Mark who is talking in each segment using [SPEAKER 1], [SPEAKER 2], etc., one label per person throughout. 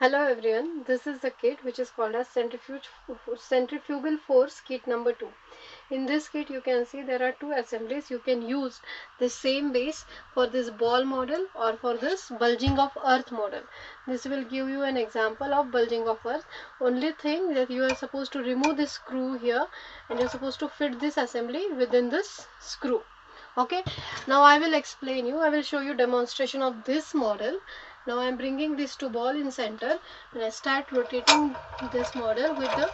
[SPEAKER 1] Hello everyone, this is the kit which is called as centrifugal force kit number 2. In this kit you can see there are two assemblies. You can use the same base for this ball model or for this bulging of earth model. This will give you an example of bulging of earth. Only thing that you are supposed to remove this screw here and you are supposed to fit this assembly within this screw. Okay, now I will explain you. I will show you demonstration of this model. Now I am bringing these two ball in center and I start rotating this model with the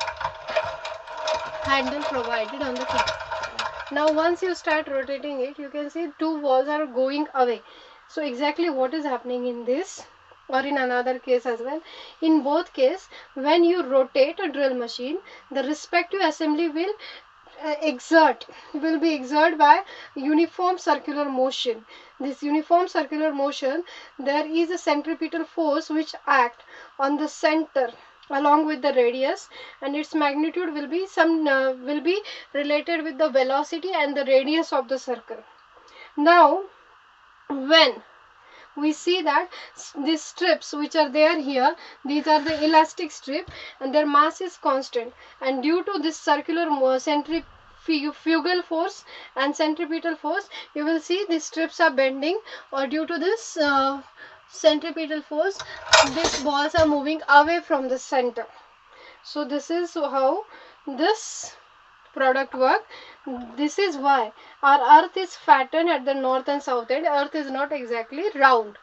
[SPEAKER 1] handle provided on the kit. Now once you start rotating it, you can see two balls are going away. So exactly what is happening in this or in another case as well. In both cases, when you rotate a drill machine, the respective assembly will be exerted by uniform circular motion. This uniform circular motion, there is a centripetal force which act on the center along with the radius, and its magnitude will be related with the velocity and the radius of the circle. Now when we see that these strips which are there here, these are the elastic strip and their mass is constant, and due to this circular centrifugal force and centripetal force, you will see these strips are bending, or due to this centripetal force these balls are moving away from the center. So this is how this product work. This is why our earth is flattened at the north and south end. Earth is not exactly round.